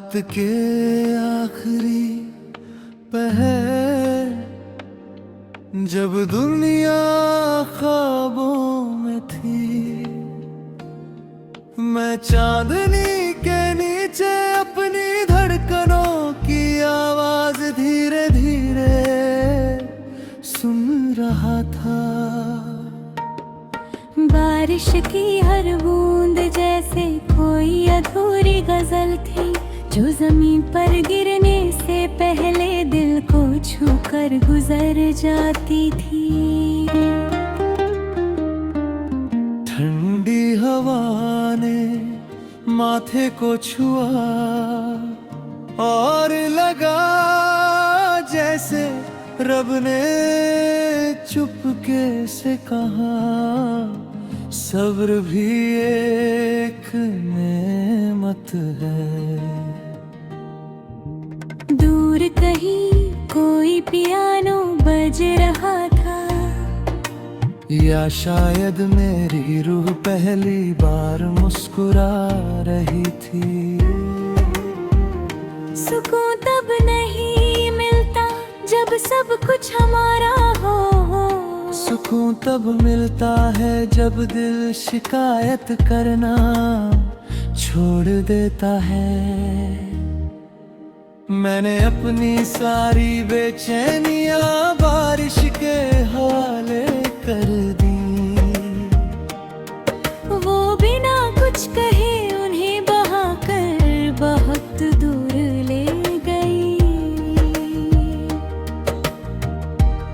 रात के आखिरी पहर, जब दुनिया ख्वाबों में थी, मैं चांदनी के नीचे अपनी धड़कनों की आवाज धीरे धीरे सुन रहा था। बारिश की हर बूंद जैसे कोई अधूरी गजल थी, जो जमीन पर गिरने से पहले दिल को छूकर गुजर जाती थी। ठंडी हवा ने माथे को छुआ और लगा जैसे रब ने चुपके से कहा, सब्र भी एक नेमत है। दूर कहीं कोई पियानो बज रहा था, या शायद मेरी रूह पहली बार मुस्कुरा रही थी। सुकून तब नहीं मिलता जब सब कुछ हमारा हो, सुकून तब मिलता है जब दिल शिकायत करना छोड़ देता है। मैंने अपनी सारी बेचैनियां बारिश के हवाले कर दी, वो बिना कुछ कहे उन्हें बहाकर बहुत दूर ले गई।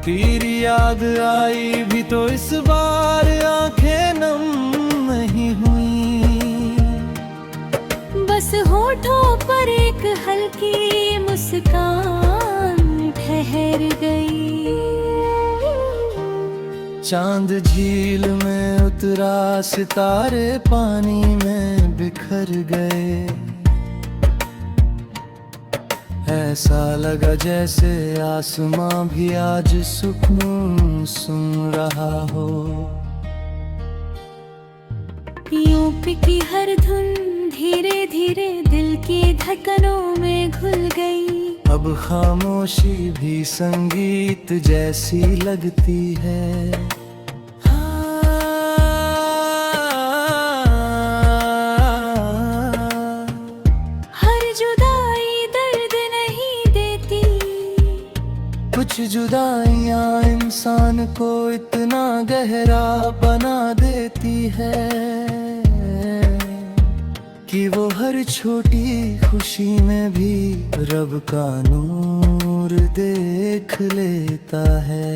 तेरी याद आई भी तो इस बार आंखें नम नहीं हुई, बस होठों पर एक हल्की मुस्कान ठहर गई। चांद झील में उतरा, सितारे पानी में बिखर गए, ऐसा लगा जैसे आसमां भी आज सुकून सुन रहा हो। यूं की हर धुन धीरे धीरे दिल की धड़कनों में घुल गई। अब खामोशी भी संगीत जैसी लगती है। हर जुदाई दर्द नहीं देती, कुछ जुदाइयां इंसान को इतना गहरा बना देती है कि वो हर छोटी खुशी में भी रब का नूर देख लेता है।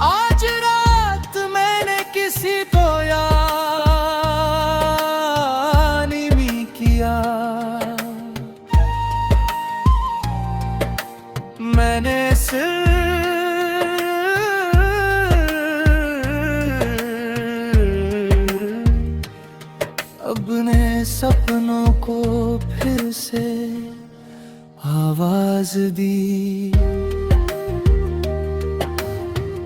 आज रात मैंने किसी को याद नहीं किया, मैंने सिर्फ अपने सपनों को फिर से आवाज दी।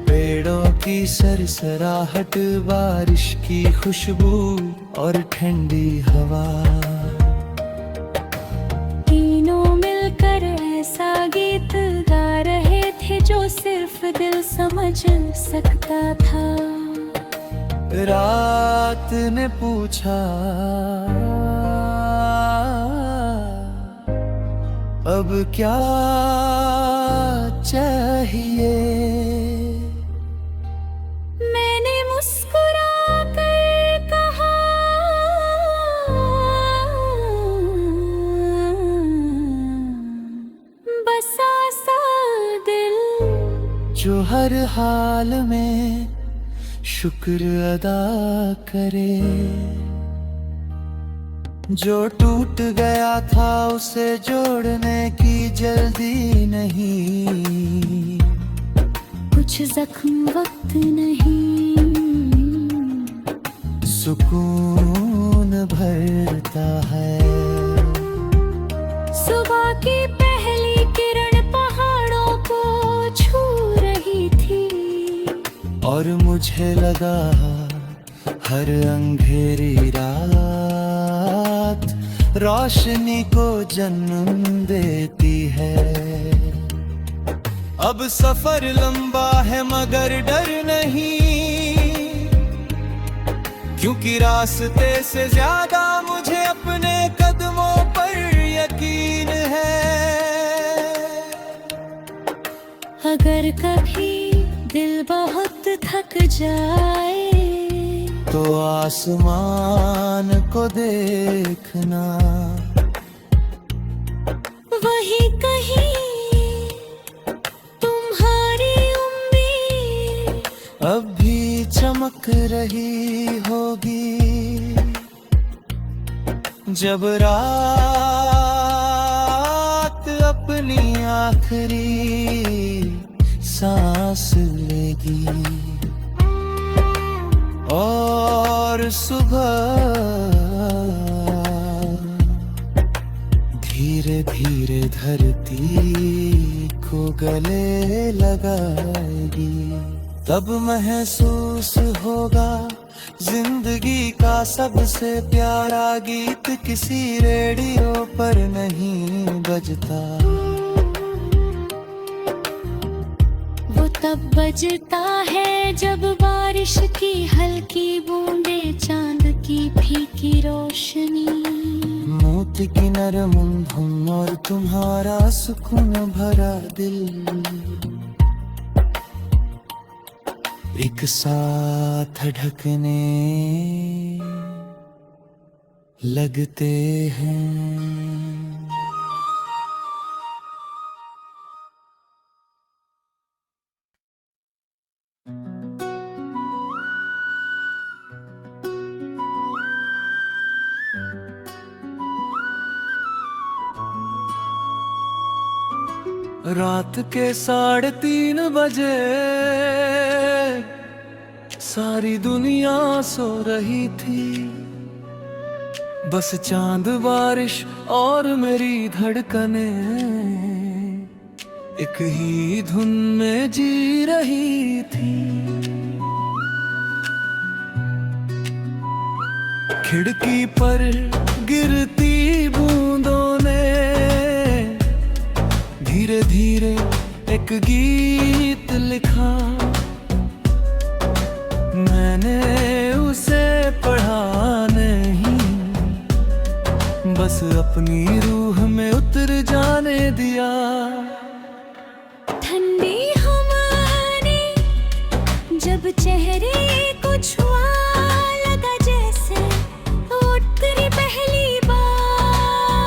पेड़ों की सरसराहट, बारिश की खुशबू और ठंडी हवा, तीनों मिलकर ऐसा गीत गा रहे थे जो सिर्फ दिल समझ सकता था। रात ने पूछा, अब क्या चाहिए? मैंने मुस्कुरा कर कहा, बस आसा दिल जो हर हाल में शुक्र अदा करे, जो टूट गया था उसे जोड़ने की जल्दी नहीं, कुछ जख्म वक्त नहीं, सुकून भरता है। सुबह की पहली किरण पहाड़ों को छू रही थी, और मुझे लगा हर अंधेरी रात रोशनी को जन्म देती है। अब सफर लंबा है मगर डर नहीं, क्योंकि रास्ते से ज्यादा मुझे अपने कदमों पर यकीन है। अगर कभी दिल बहुत थक जाए तो आसमान को देखना, वही कहीं तुम्हारी उम्मीद अब भी चमक रही होगी। जब रात अपनी आखिरी सांस लेगी और सुबह धीरे धीरे धरती को गले लगाएगी, तब महसूस होगा जिंदगी का सबसे प्यारा गीत किसी रेडियो पर नहीं बजता। वो तब बजता है जब बारिश की हल्की बूंदे चांद की फीकी रोशनी, मोती की नरम धुन और तुम्हारा सुकून भरा दिल एक साथ धड़कने लगते हैं। रात के 3:30 बजे सारी दुनिया सो रही थी, बस चांद बारिश और मेरी धड़कने एक ही धुन में जी रही थी। खिड़की पर गिरती बूंदों ने धीरे धीरे एक गीत लिखा, मैंने उसे पढ़ा नहीं, बस अपनी रूह में उतर जाने दिया। ठंडी हवा ने जब चेहरे को छुआ, लगा जैसे उतरी पहली बार,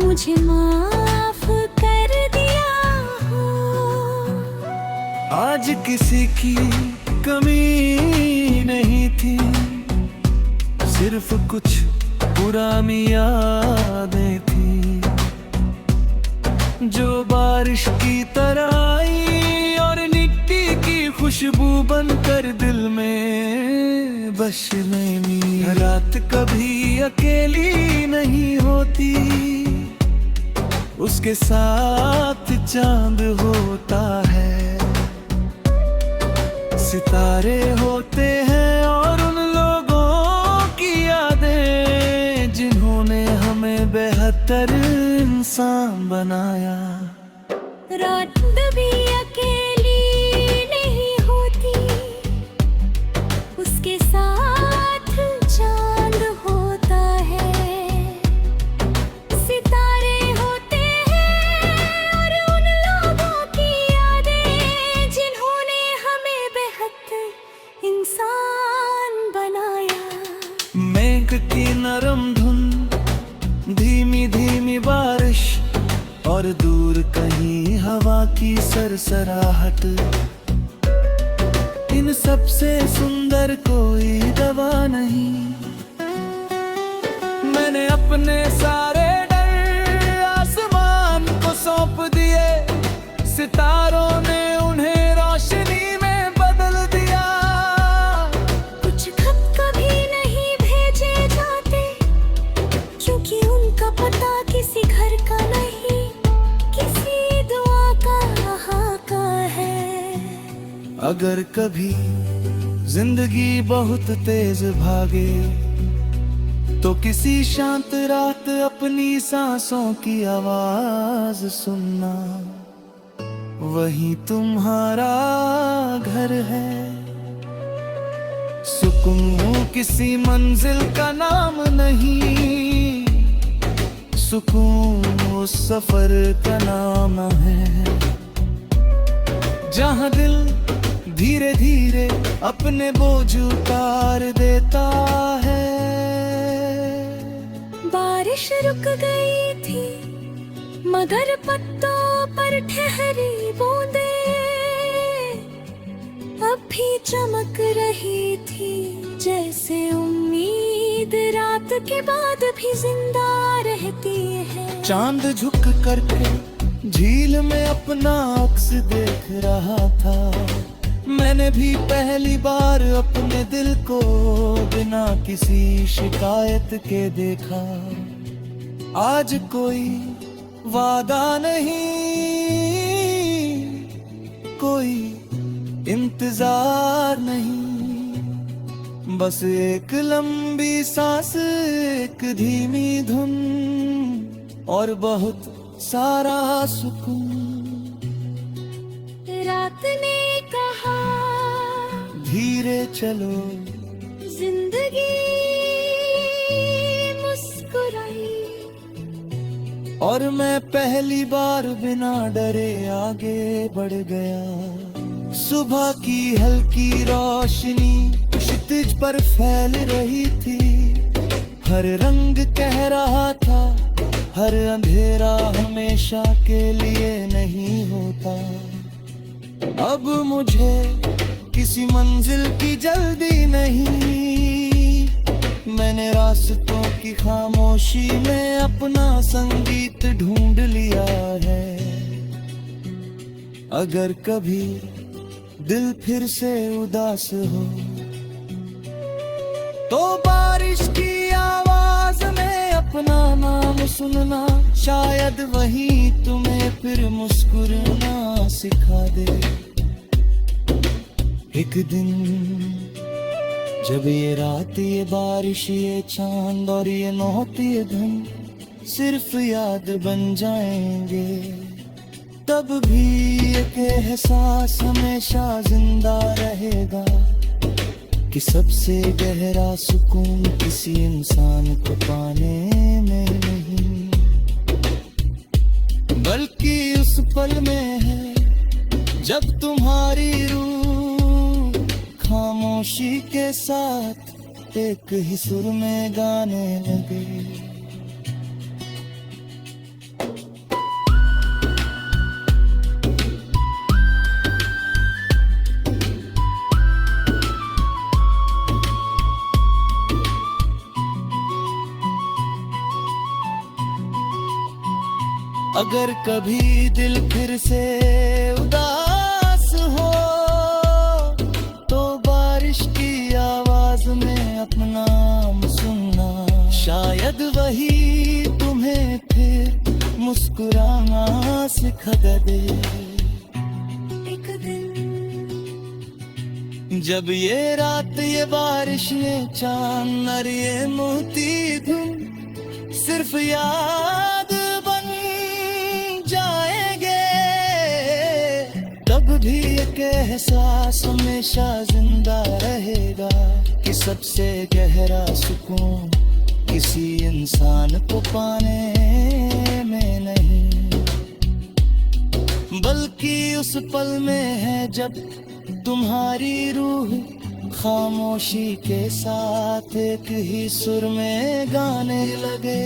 मुझे माफ कर दिया हो। आज किसी की कमी नहीं थी, सिर्फ कुछ पुरानी यादें थी जो बारिश की तरह आई और मिट्टी की खुशबू बनकर दिल में बस नहीं। रात कभी अकेली नहीं होती, उसके साथ चांद होता है, सितारे होते हैं और उन लोगों की यादें जिन्होंने हमें बेहतर इंसान बनाया। रात भी अकेली नहीं होती, उसके साथ चांद होता है, सितारे होते हैं और उन लोगों की यादें जिन्होंने हमें बेहतर इंसान बनाया। मेघ की नरम धुन, धीमी धीमी बारिश और दूर कहीं हवा की सरसराहट, इन सबसे सुंदर कोई दवा नहीं। मैंने अपने सारे डर आसमान को सौंप दिए, सितारों ने उन्हें रोशनी में बदल दिया। कुछ खत कभी नहीं भेजे जाते, क्योंकि उनका पता किसी घर का नहीं, किसी दुआ का हाका है। अगर कभी जिंदगी बहुत तेज भागे तो किसी शांत रात अपनी सांसों की आवाज सुनना, वही तुम्हारा घर है। सुकून किसी मंजिल का नाम नहीं, सुकून उस सफर का नाम है, जहाँ दिल धीरे धीरे अपने बोझ उतार देता है। बारिश रुक गई थी मगर पत्तों पर ठहरी बूंदे अब भी चमक रही थी, जैसे उम्मीद रात के बाद भी जिंदा रहती है। चांद झुक करके झील में अपना अक्स देख रहा था, मैंने भी पहली बार अपने दिल को बिना किसी शिकायत के देखा। आज कोई वादा नहीं, कोई इंतजार नहीं, बस एक लंबी सांस, एक धीमी धुन और बहुत सारा सुकून। रात ने कहा धीरे चलो, जिंदगी मुस्कुराई और मैं पहली बार बिना डरे आगे बढ़ गया। सुबह की हल्की रोशनी क्षितिज पर फैल रही थी, हर रंग कह रहा था हर अंधेरा हमेशा के लिए नहीं होता। अब मुझे किसी मंजिल की जल्दी नहीं, मैंने रास्तों की खामोशी में अपना संगीत ढूंढ लिया है। अगर कभी दिल फिर से उदास हो तो बारिश की आवाज में अपना नाम सुनना, शायद वही तुम्हें फिर मुस्कुराना सिखा दे। एक दिन जब ये रात, ये बारिश, ये चांद और ये नौत, ये धुन सिर्फ याद बन जाएंगे, तब भी एक एहसास हमेशा जिंदा रहेगा कि सबसे गहरा सुकून किसी इंसान को पाने में नहीं, बल्कि उस पल में है जब तुम्हारी रूह खामोशी के साथ एक ही सुर में गाने लगे। अगर कभी दिल फिर से उदास हो तो बारिश की आवाज में अपना नाम सुनना, शायद वही तुम्हें फिर मुस्कुराना सिखा दे। एक दिन जब ये रात, ये बारिश, ये चांद और ये मोती धुन सिर्फ याद बन जाएंगे, तब भी एक एहसास हमेशा जिंदा रहेगा कि सबसे गहरा सुकून किसी इंसान को पाने में नहीं, बल्कि उस पल में है जब तुम्हारी रूह खामोशी के साथ एक ही सुर में गाने लगे।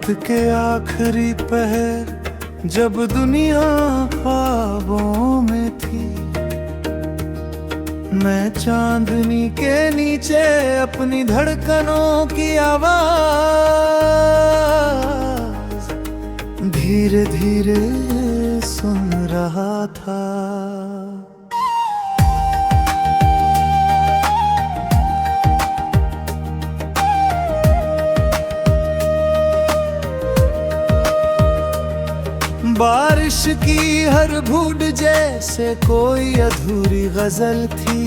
रात के आखिरी पहर जब दुनिया ख्वाबों में थी, मैं चांदनी के नीचे अपनी धड़कनों की आवाज धीरे धीरे सुन रहा था। बारिश की हर बूंद जैसे कोई अधूरी गजल थी,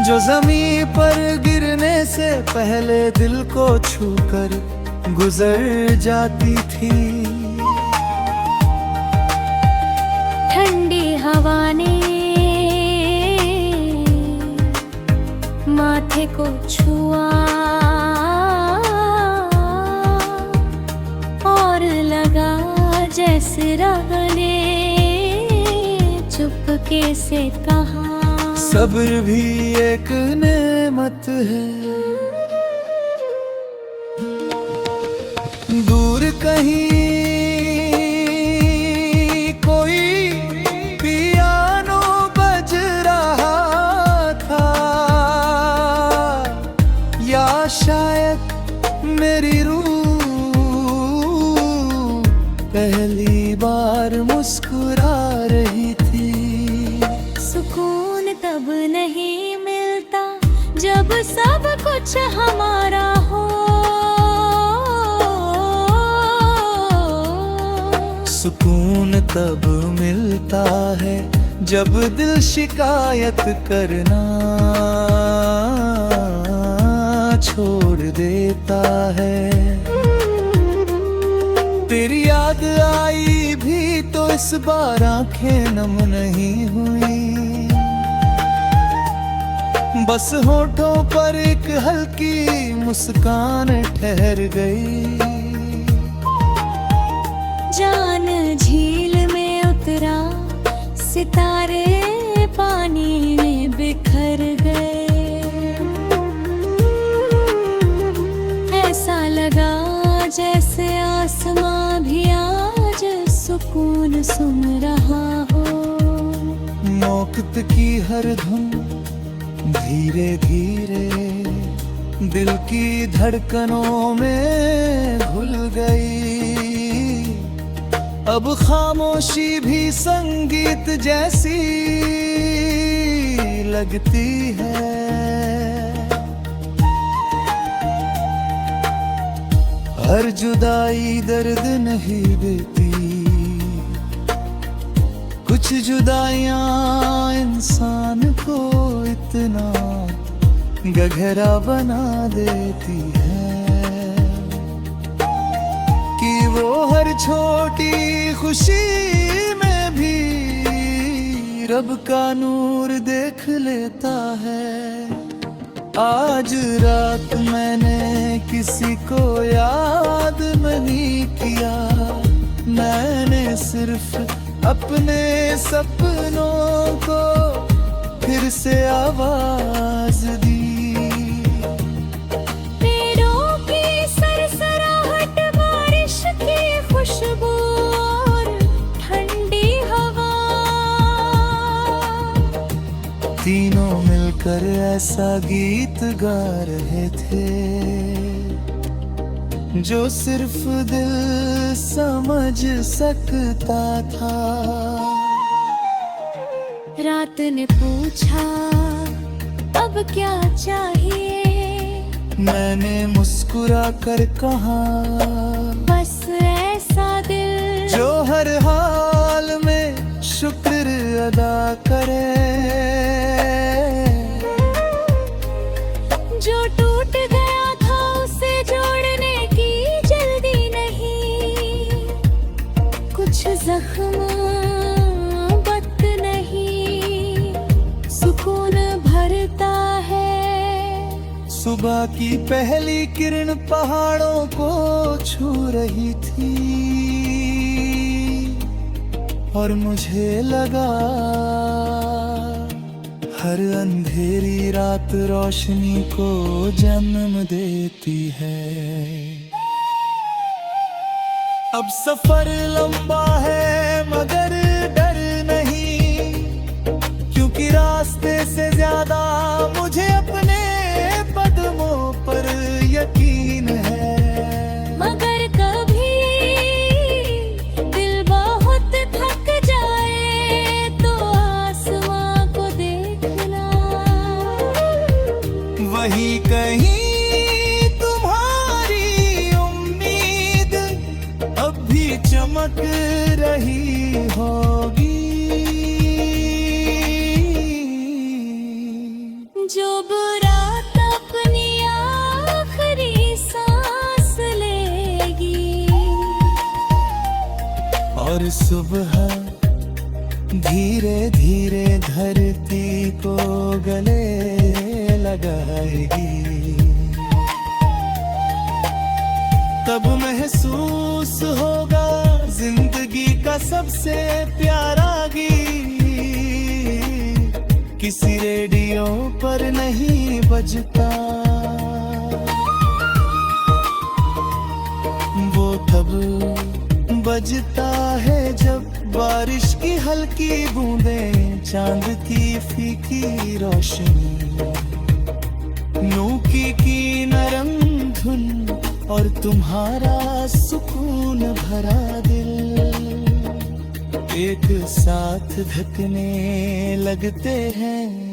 जो ज़मीं पर गिरने से पहले दिल को छूकर गुजर जाती थी। ठंडी हवा ने माथे को छुआ और लगा जैसे राग ने चुपके से कहा, सब्र भी एक नेमत है। दूर कहीं कोई पियानो बज रहा था, या शायद मेरी रूह पहली बार मुस्कुरा रही थी। सुकून तब नहीं मिलता जब सब कुछ हमारा हो, सुकून तब मिलता है जब दिल शिकायत करना छोड़ देता है। तेरी याद आई भी तो इस बार आंखें नम नहीं हुई, बस होठों पर एक हल्की मुस्कान ठहर गई। जान झील में उतरा, सितारे पानी में बिखर गए। ऐसा लगा जैसे आसमां भी आज सुकून सुन रहा हो। मौक़ित की हर धुन धीरे धीरे दिल की धड़कनों में घुल गई। अब खामोशी भी संगीत जैसी लगती है। हर जुदाई दर्द नहीं देती, कुछ जुदाइयां इंसान को इतना गहरा बना देती है कि वो हर छोटी खुशी में भी रब का नूर देख लेता है। आज रात मैंने किसी को याद नहीं किया, मैंने सिर्फ अपने सपनों को फिर से आवाज दी। पेड़ों की सरसराहट, बारिश की खुशबू और ठंडी हवा, तीनों मिलकर ऐसा गीत गा रहे थे जो सिर्फ दिल समझ सकता था। रात ने पूछा अब क्या चाहिए, मैंने मुस्कुरा कर कहा बस ऐसा दिल जो हर हाल में शुक्र अदा करे, जो टूट गया था उसे जोड़ने की जल्दी नहीं, कुछ जख्म वक्त नहीं सुकून भरता है। सुबह की पहली किरण पहाड़ों को छू रही थी और मुझे लगा हर अंधेरी रात रोशनी को जन्म देती है। अब सफर लंबा है मगर डर नहीं, क्योंकि रास्ते से ज्यादा मुझे अपने कदमों पर यकीन है। मगर कभी दिल बहुत थक जाए तो आसमां को देखना, वही कहीं तुम्हारी उम्मीद अब भी चमक रही होगी। जो बुरा अपनी आखिरी सांस लेगी, और सुबह धीरे धीरे धरती को गले लगाएगी। तब महसूस होगा जिंदगी का सबसे प्यारा गीत किसी रेडियो पर नहीं बजता। वो तब बजता है जब बारिश की हल्की बूंदें, चांद की फीकी रोशनी, नूकी की नरम धुन और तुम्हारा सुकून भरा दिल एक साथ धकने लगते हैं।